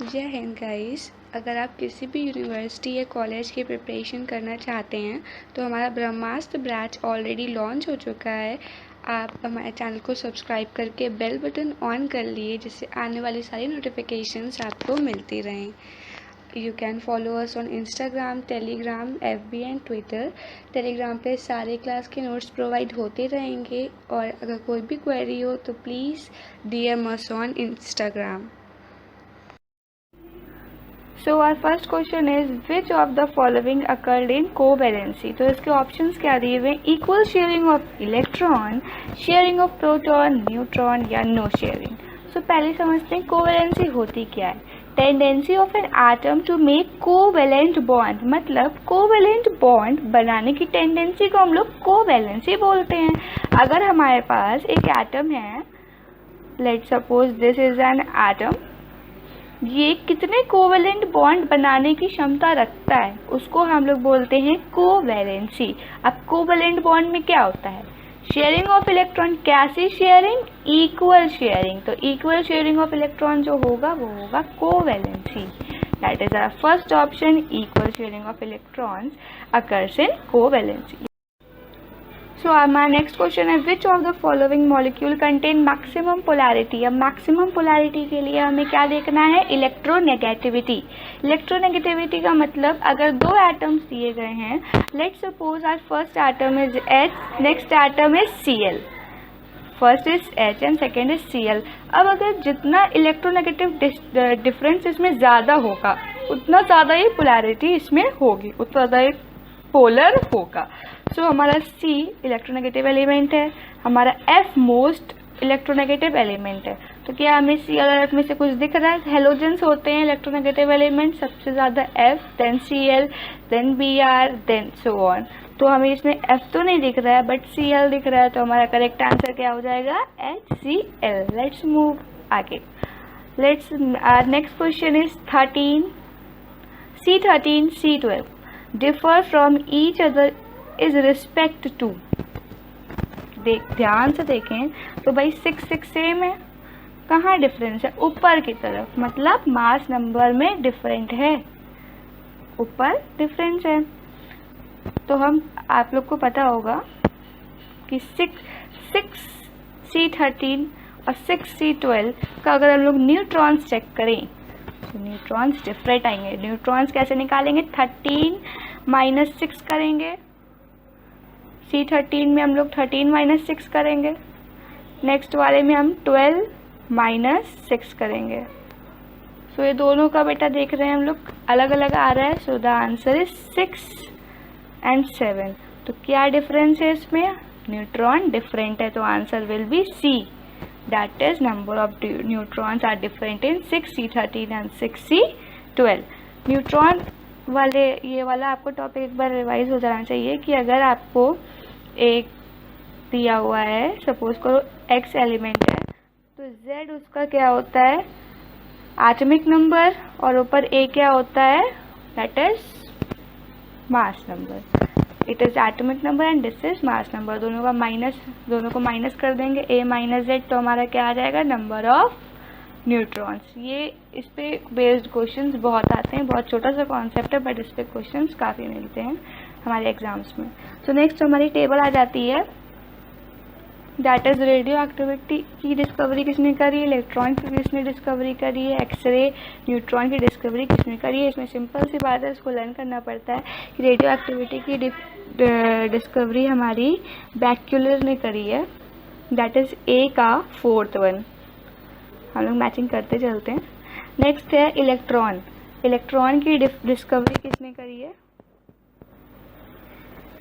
जय हिंद गाइस। अगर आप किसी भी यूनिवर्सिटी या कॉलेज की प्रिपरेशन करना चाहते हैं तो हमारा ब्रह्मास्त्र बैच ऑलरेडी लॉन्च हो चुका है। आप हमारे चैनल को सब्सक्राइब करके बेल बटन ऑन कर लिए, जिससे आने वाली सारी नोटिफिकेशंस आपको मिलती रहें। You can follow us on Instagram, Telegram, FB and Twitter. Telegram पे सारे क्लास के नोट्स प्रोवाइड होते रहेंगे, और अगर कोई भी क्वेरी हो तो please DM us on Instagram. So our first question is which of the following occurred in covalency? तो इसके ऑप्शंस क्या दिए हुए? Equal sharing of electron, sharing of proton, neutron या नो शेयरिंग। सो पहले समझते हैं कोवेलेंसी होती क्या है। Tendency of an atom to make covalent bond, मतलब कोवेलेंट बॉन्ड बनाने की टेंडेंसी को हम लोग कोवेलेंसी बोलते हैं। अगर हमारे पास एक एटम है, let's suppose this is an atom, ये कितने कोवेलेंट बॉन्ड बनाने की क्षमता रखता है, उसको हम लोग बोलते हैं कोवेलेंसी। अब कोवेलेंट बॉन्ड में क्या होता है? Sharing of electron. कैसी शेयरिंग? Equal sharing. तो इक्वल शेयरिंग ऑफ इलेक्ट्रॉन जो होगा वो होगा covalency. That is our first option, equal sharing of electrons occurs in covalency. So my next question है which of the following molecule contain maximum polarity। अब maximum polarity के लिए हमें क्या देखना है? इलेक्ट्रोनेगेटिविटी। इलेक्ट्रोनेगेटिविटी का मतलब अगर दो एटम्स दिए गए हैं, let's suppose our first atom is H, next atom is Cl। First is H and second is Cl। अब अगर जितना इलेक्ट्रोनेगेटिव डिफरेंस इसमें ज़्यादा होगा उतना ज़्यादा ही पोलैरिटी इसमें होगी, उतना ज़्यादा ही पोलर होगा। सो हमारा C इलेक्ट्रोनेगेटिव एलिमेंट है, हमारा F मोस्ट इलेक्ट्रोनेगेटिव एलिमेंट है। तो क्या हमें C और F में से कुछ दिख रहा है? हेलोजेंस होते हैं इलेक्ट्रोनेगेटिव एलिमेंट, सबसे ज़्यादा F, then Cl, then Br, then so on. तो हमें इसमें F तो नहीं दिख रहा है बट Cl दिख रहा है, तो हमारा करेक्ट आंसर क्या हो जाएगा? HCl। लेट्स मूव आगे। Let's next question is 13 C13 C12 differ from each other is respect to. ध्यान से देखें तो भाई 6 सेम है, कहाँ डिफरेंस है? ऊपर की तरफ, मतलब मास नंबर में डिफरेंट है, ऊपर डिफरेंस है। तो हम आप लोग को पता होगा कि 6 C13 और 6 C12 का अगर हम लोग न्यूट्रॉन्स चेक करें तो न्यूट्रॉन्स डिफरेंट आएंगे। न्यूट्रॉन्स कैसे निकालेंगे? 13 माइनस 6 करेंगे, C13 में हम लोग 13 माइनस 6 करेंगे, नेक्स्ट वाले में हम 12 माइनस 6 करेंगे। सो ये दोनों का बेटा देख रहे हैं हम लोग अलग अलग आ रहा है। So the answer is 6 and 7। तो क्या डिफरेंस है इसमें? न्यूट्रॉन डिफरेंट है, तो answer will be C। That is number of neutrons are different in 6 C13 and 6 C12। Neutron वाले ये वाला आपको टॉपिक एक बार रिवाइज हो जाना चाहिए कि अगर आपको एक दिया हुआ है, सपोज करो X एलिमेंट है, तो Z उसका क्या होता है? एटॉमिक नंबर, और ऊपर A क्या होता है? That is mass number. It is atomic number and this is mass number. दोनों को माइनस कर देंगे, A माइनस Z, तो हमारा क्या आ जाएगा? Number of neutrons. ये इस पे बेस्ड क्वेश्चंस बहुत आते हैं, बहुत छोटा सा कॉन्सेप्ट है बट इस पे क्वेश्चंस काफ़ी मिलते हैं हमारे एग्जाम्स में। सो नेक्स्ट हमारी टेबल आ जाती है, दैट इज रेडियो एक्टिविटी की डिस्कवरी किसने करी, इलेक्ट्रॉन की किसने डिस्कवरी करी है, एक्सरे न्यूट्रॉन की डिस्कवरी किसने करी है। इसमें सिंपल सी बात है, इसको लर्न करना पड़ता है कि रेडियो एक्टिविटी की डिस्कवरी हमारी बैक्यूलर ने करी है, दैट इज A का 4th वन। हम लोग मैचिंग करते चलते हैं। नेक्स्ट है इलेक्ट्रॉन। इलेक्ट्रॉन की डिस्कवरी किसने करी है?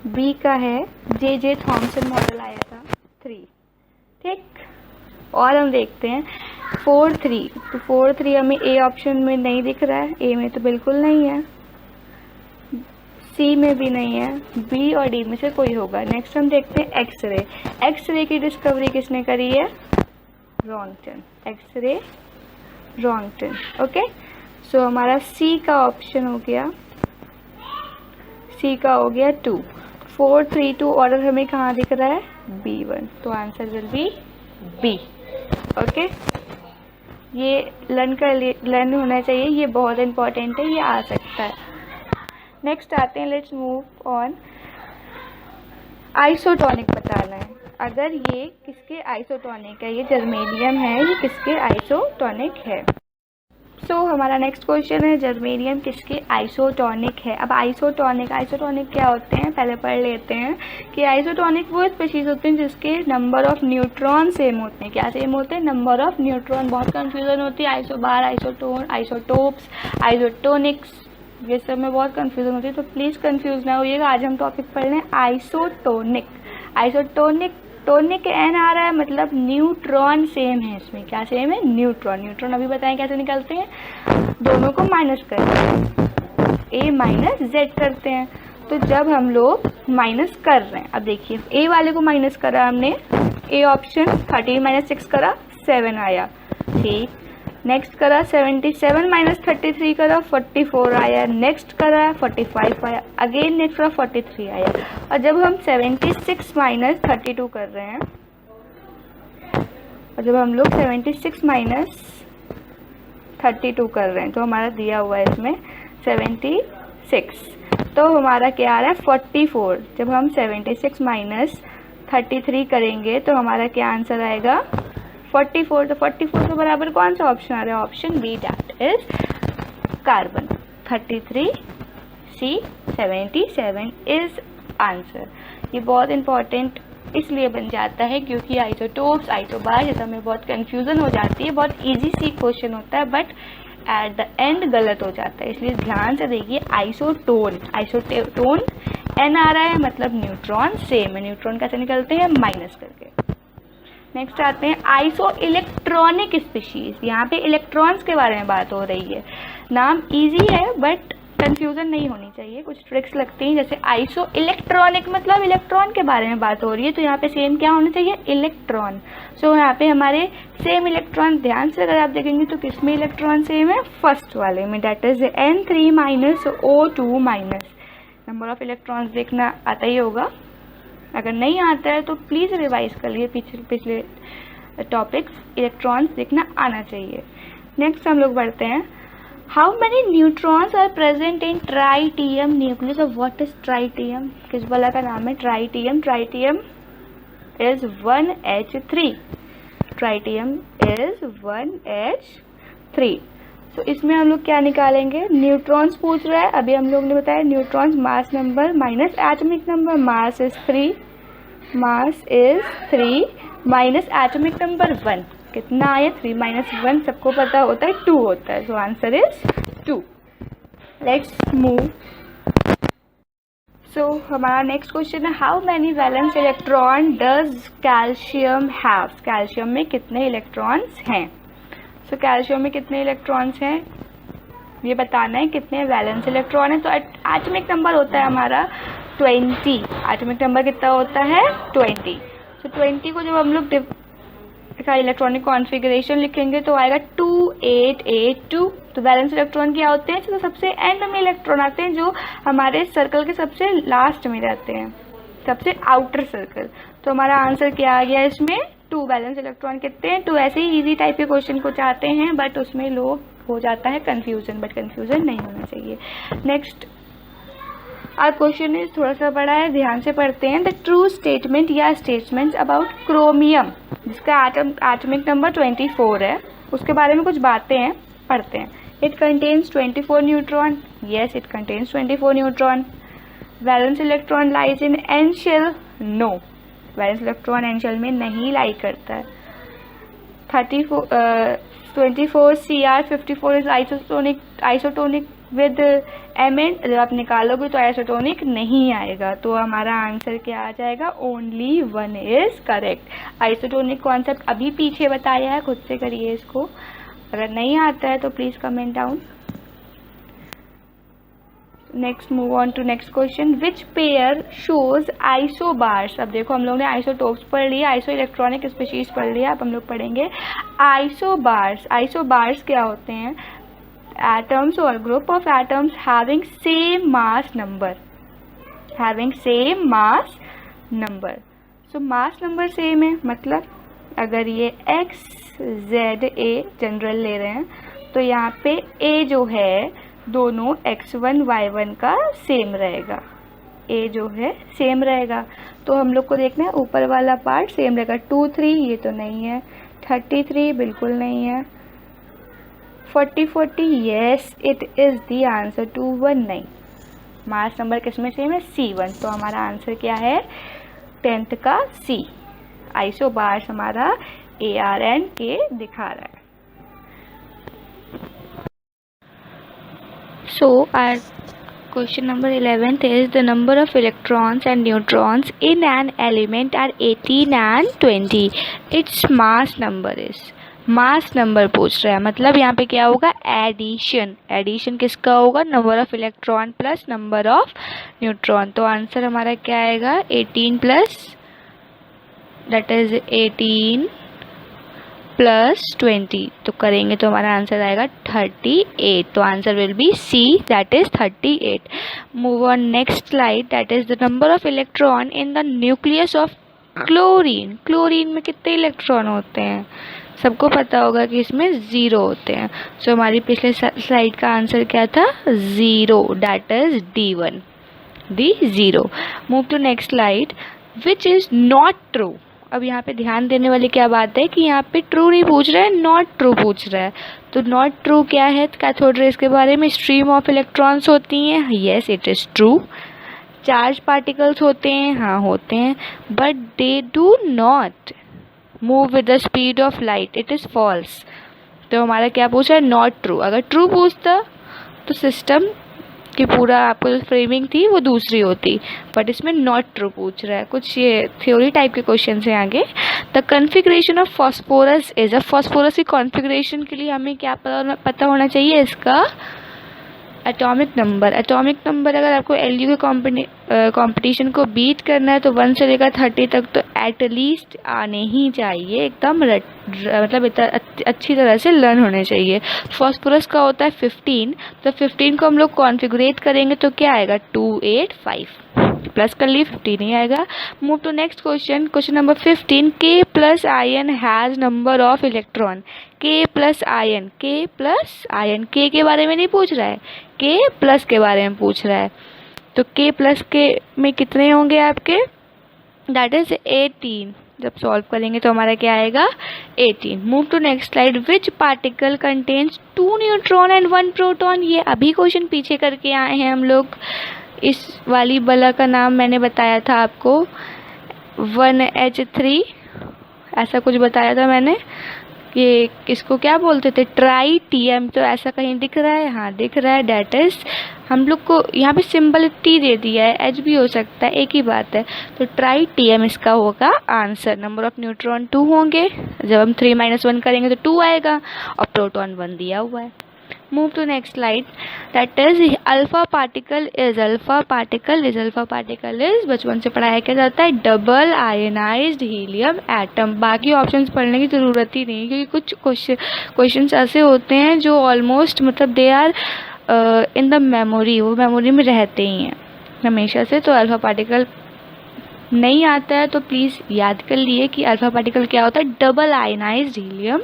B का है J थॉमसन मॉडल आया था 3, ठीक। और हम देखते हैं 4-3, तो 4-3 हमें A ऑप्शन में नहीं दिख रहा है, A में तो बिल्कुल नहीं है, C में भी नहीं है, B और D में से कोई होगा। नेक्स्ट हम देखते हैं एक्सरे। एक्सरे की डिस्कवरी किसने करी है? रॉन्गटन। एक्सरे रॉन्गटन। ओके, सो हमारा C का ऑप्शन हो गया, C का हो गया 2। 4-3-2 ऑर्डर हमें कहाँ दिख रहा है? B1, तो answer will B B। Okay, ये लर्न होना चाहिए, ये बहुत इंपॉर्टेंट है, ये आ सकता है। नेक्स्ट आते हैं, लेट्स मूव ऑन। आइसोटोनिक बताना है। अगर ये किसके आइसोटोनिक है, ये जर्मेनियम है, ये किसके आइसोटोनिक है। सो हमारा नेक्स्ट क्वेश्चन है, जर्मेनियम किसके आइसोटोनिक है। अब आइसोटोनिक क्या होते हैं पहले पढ़ लेते हैं कि आइसोटोनिक वो स्पीशीज होते हैं जिसके नंबर ऑफ न्यूट्रॉन सेम होते हैं। क्या सेम होते हैं? Number of neutron. बहुत कंफ्यूजन होती है, आइसोबार, आइसोटोन, आइसोटोप्स, आइसोटोनिक्स, ये सब में बहुत कंफ्यूजन होती है, तो प्लीज़ कंफ्यूज ना होइएगा। आज हम टॉपिक पढ़ रहे हैं आइसोटोनिक। टोनिक एन आ रहा है मतलब न्यूट्रॉन सेम है इसमें। क्या सेम है? न्यूट्रॉन अभी बताएं कैसे निकलते हैं। दोनों को माइनस करते हैं, ए माइनस जेड करते हैं। तो जब हम लोग माइनस कर रहे हैं, अब देखिए ए वाले को माइनस करा हमने, ए ऑप्शन 13 माइनस 6 करा 7 आया, ठीक। नेक्स्ट करा 77 माइनस 33 करा 44 आया, नेक्स्ट करा 45 आया, अगेन नेक्स्ट करा 43 आया। और जब हम 76 माइनस 32 कर रहे हैं, और जब हम लोग 76 माइनस 32 कर रहे हैं तो हमारा दिया हुआ है इसमें 76, तो हमारा क्या आ रहा है 44। जब हम 76 माइनस 33 करेंगे तो हमारा क्या आंसर आएगा 44। तो 44 के बराबर कौन सा ऑप्शन आ रहा है? Option B, that is carbon. 33 C 77 is answer. ये बहुत इंपॉर्टेंट इसलिए बन जाता है क्योंकि आइसोटोप्स, आइसोबार, ये सब में बहुत कंफ्यूजन हो जाती है। बहुत इजी सी क्वेश्चन होता है बट एट द एंड गलत हो जाता है, इसलिए ध्यान से देखिए। आइसोटोन एन आ रहा है मतलब न्यूट्रॉन सेम है। न्यूट्रॉन कैसे निकलते हैं? माइनस करके। नेक्स्ट आते हैं आइसो इलेक्ट्रॉनिक स्पीशीज। यहाँ पे इलेक्ट्रॉन्स के बारे में बात हो रही है। नाम इजी है बट कंफ्यूजन नहीं होनी चाहिए, कुछ ट्रिक्स लगती हैं। जैसे आइसो इलेक्ट्रॉनिक मतलब इलेक्ट्रॉन के बारे में बात हो रही है, तो यहाँ पे सेम क्या होना चाहिए? इलेक्ट्रॉन। सो यहाँ पे हमारे सेम इलेक्ट्रॉन, ध्यान से अगर आप देखेंगे तो किस में इलेक्ट्रॉन सेम है? फर्स्ट वाले में, that is N3 minus O2 minus. Number of electrons देखना आता ही होगा, अगर नहीं आता है तो प्लीज़ रिवाइज कर लिए पिछले टॉपिक्स। इलेक्ट्रॉन्स देखना आना चाहिए। नेक्स्ट हम लोग बढ़ते हैं, how many neutrons are present in tritium nucleus. Of what is tritium? किस वाला का नाम है tritium? Tritium is 1H3। Tritium is 1H3। तो इसमें हम लोग क्या निकालेंगे? न्यूट्रॉन्स पूछ रहा है, अभी हम लोग ने बताया neutrons mass number minus atomic number. Mass is 3 minus atomic number 1, कितना आया? 3 माइनस 1 सबको पता होता है 2 होता है, so answer is 2। Let's move. So हमारा नेक्स्ट क्वेश्चन है, how many valence electron does calcium have. Calcium में कितने इलेक्ट्रॉन्स हैं? सो कैल्शियम में कितने इलेक्ट्रॉन्स हैं ये बताना है, कितने वैलेंस इलेक्ट्रॉन है। तो एटॉमिक नंबर होता है हमारा 20। एटॉमिक नंबर कितना होता है? 20। सो 20 को जब हम लोग का इलेक्ट्रॉनिक कॉन्फ़िगरेशन लिखेंगे तो आएगा 2882। तो वैलेंस इलेक्ट्रॉन क्या होते हैं? तो सबसे एंड में इलेक्ट्रॉन आते हैं जो हमारे सर्कल के सबसे लास्ट में रहते हैं, सबसे आउटर सर्कल। तो हमारा आंसर क्या आ गया इसमें? 2। बैलेंस इलेक्ट्रॉन कितने हैं? 2। ऐसे ही इजी टाइप के क्वेश्चन को चाहते हैं बट उसमें लोग हो जाता है कंफ्यूजन, बट कंफ्यूजन नहीं होना चाहिए। नेक्स्ट आवर क्वेश्चन इज थोड़ा सा बड़ा है, ध्यान से पढ़ते हैं। द ट्रू स्टेटमेंट या स्टेटमेंट्स अबाउट क्रोमियम, जिसका एटॉमिक नंबर 24 है, उसके बारे में कुछ बातें हैं, पढ़ते हैं। It contains 24 neutron. Yes, it contains 24 neutron. Valence electron lies in N shell. No, valence electron N shell में नहीं लाई करता है। 24 Cr 54 इज आइसोटोनिक विद Mn। जब आप निकालोगे तो आइसोटोनिक नहीं आएगा, तो हमारा आंसर क्या आ जाएगा? Only 1 is correct. Isotonic concept अभी पीछे बताया है, खुद से करिए इसको, अगर नहीं आता है तो please comment down. Next move on to next question, which pair shows isobars. अब देखो हम लोग ने आइसोटोप्स पढ़ लिया, आइसो इलेक्ट्रॉनिक स्पीशीज पढ़ लिया, अब हम लोग पढ़ेंगे आइसोबार्स। आइसोबार्स क्या होते हैं? एटम्स और group of atoms having same mass number, having same mass number. So mass number same है मतलब अगर ये x z a जनरल ले रहे हैं तो यहाँ पे a जो है दोनों x1 y1 का सेम रहेगा, a जो है सेम रहेगा। तो हम लोग को देखना है ऊपर वाला पार्ट सेम रहेगा। 2 3 ये तो नहीं है, 33 बिल्कुल नहीं है, 40 yes it is the answer. 2 1 नहीं। मास नंबर किसमें सेम है? C1। तो हमारा आंसर क्या है? 10th का C। आइसोबार्स हमारा ARNK दिखा रहा है। So our question number 11th is the number of electrons and neutrons in an element are 18 and 20. Its mass number is, mass number पूछ रहा है, मतलब यहाँ पे क्या होगा? एडिशन। एडिशन किसका होगा? Number of electron plus number of neutron. तो आंसर हमारा क्या आएगा? 18 प्लस दैट इज 18 प्लस 20, तो करेंगे तो हमारा आंसर आएगा 38। तो answer will be C, that is 38। Move on next slide, that is the number of electron in the nucleus of chlorine. Chlorine में कितने इलेक्ट्रॉन होते हैं? सबको पता होगा कि इसमें 0 होते हैं। सो हमारी पिछले स्लाइड का आंसर क्या था? 0, that is D1, D0। Move to next slide, which is not true. अब यहाँ पे ध्यान देने वाली क्या बात है कि यहाँ पे ट्रू नहीं पूछ रहा है, नॉट ट्रू पूछ रहा है। तो नॉट ट्रू क्या है? कैथोड रेज के बारे में स्ट्रीम ऑफ इलेक्ट्रॉन्स होती हैं, yes it is true. Charge particles होते हैं, हाँ होते हैं, but they do not move with the speed of light, it is false. तो हमारा क्या पूछा है? Not true. अगर ट्रू पूछता तो सिस्टम की पूरा आपको जो फ्रेमिंग थी वो दूसरी होती, बट इसमें नॉट ट्रू पूछ रहा है। कुछ ये थ्योरी टाइप के क्वेश्चन हैं आगे। The configuration of phosphorus is a, phosphorus की कॉन्फ़िगरेशन के लिए हमें क्या पता होना चाहिए? इसका एटॉमिक नंबर। एटॉमिक नंबर अगर आपको LU के कंपटीशन को बीट करना है तो 1 से लेकर 30 तक तो एटलीस्ट आने ही चाहिए, एकदम मतलब अच्छी तरह से लर्न होने चाहिए। फॉस्फोरस का होता है 15, तो 15 को हम लोग कॉन्फ़िगरेट करेंगे तो क्या आएगा? 285 प्लस कर लिए 15 ही आएगा। Move to next question, question number 15। K plus ion has number of electron. K plus ion, K plus ion, K के बारे में नहीं पूछ रहा है, K प्लस के बारे में पूछ रहा है। तो K प्लस के में कितने होंगे आपके? That is 18। जब सॉल्व करेंगे तो हमारा क्या आएगा? 18। Move to next slide, which particle contains 2 neutron and 1 proton. ये अभी क्वेश्चन पीछे करके आए हैं हम लोग। इस वाली बला का नाम मैंने बताया था आपको, 1H3 ऐसा कुछ बताया था मैंने। ये किसको क्या बोलते थे? ट्राइटियम। तो ऐसा कहीं दिख रहा है? हाँ दिख रहा है, डेट इज हम लोग को यहाँ पे सिंबल T दे दिया है, H भी हो सकता है, एक ही बात है। तो ट्राइटियम इसका होगा आंसर। नंबर ऑफ न्यूट्रॉन 2 होंगे, जब हम 3 - 1 करेंगे तो 2 आएगा, और प्रोटॉन 1 दिया हुआ है। Move to next slide, that is alpha particle is, alpha particle is, alpha particle is बचपन से पढ़ाया क्या जाता है? Double ionized helium atom. बाकी ऑप्शंस पढ़ने की ज़रूरत ही नहीं, क्योंकि कुछ क्वेश्चंस ऐसे होते हैं जो ऑलमोस्ट मतलब they are in the memory, वो मेमोरी में रहते ही हैं हमेशा से। तो अल्फा पार्टिकल नहीं आता है तो प्लीज़ याद कर लिए कि अल्फा पार्टिकल क्या होता है? Double ionized helium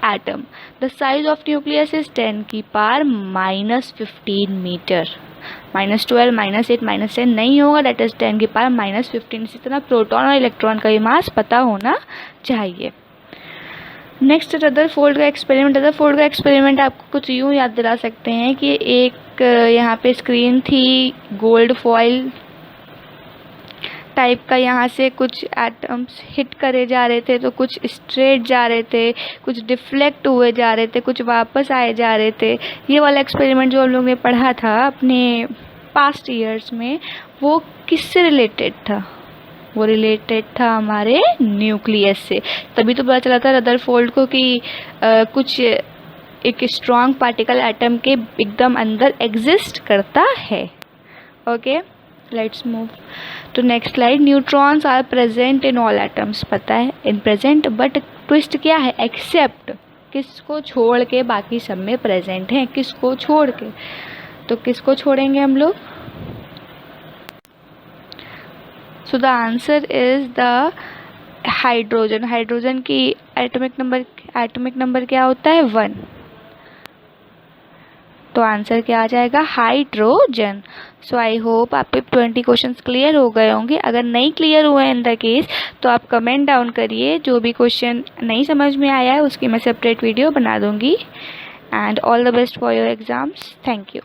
atom. The size of nucleus is 10 की पावर -15 मीटर। -12, -8, -10 नहीं होगा, दैट इज 10 की पावर -15। इसी तरह प्रोटॉन और इलेक्ट्रॉन का ही मास पता होना चाहिए। नेक्स्ट रदरफोर्ड का एक्सपेरिमेंट। रदरफोर्ड का एक्सपेरिमेंट आपको कुछ यूँ याद दिला सकते हैं कि एक यहाँ पे स्क्रीन थी, गोल्ड फॉइल टाइप का, यहाँ से कुछ एटम्स हिट करे जा रहे थे, तो कुछ स्ट्रेट जा रहे थे, कुछ डिफ्लेक्ट हुए जा रहे थे, कुछ वापस आए जा रहे थे। ये वाला एक्सपेरिमेंट जो हम लोग ने पढ़ा था अपने पास्ट ईयर्स में, वो किससे रिलेटेड था? वो रिलेटेड था हमारे न्यूक्लियस से। तभी तो पता चला था रदरफोर्ड को कि कुछ एक स्ट्रॉन्ग पार्टिकल एटम के एकदम अंदर एग्जिस्ट करता है। Okay, let's move to next slide. Neutrons are present in all atoms, पता है इन प्रेजेंट, बट ट्विस्ट क्या है? एक्सेप्ट, किसको छोड़ के बाकी सब में प्रेजेंट हैं, किसको छोड़ के? तो किसको छोड़ेंगे हम लोग? So the answer is the hydrogen, hydrogen की एटॉमिक नंबर क्या होता है 1, तो आंसर क्या आ जाएगा हाइड्रोजन। सो आई होप आपके 20 क्वेश्चंस क्लियर हो गए होंगे। अगर नहीं क्लियर हुए इन द केस तो आप कमेंट डाउन करिए, जो भी क्वेश्चन नहीं समझ में आया है उसकी मैं सेपरेट वीडियो बना दूंगी। And all the best for your exams. Thank you.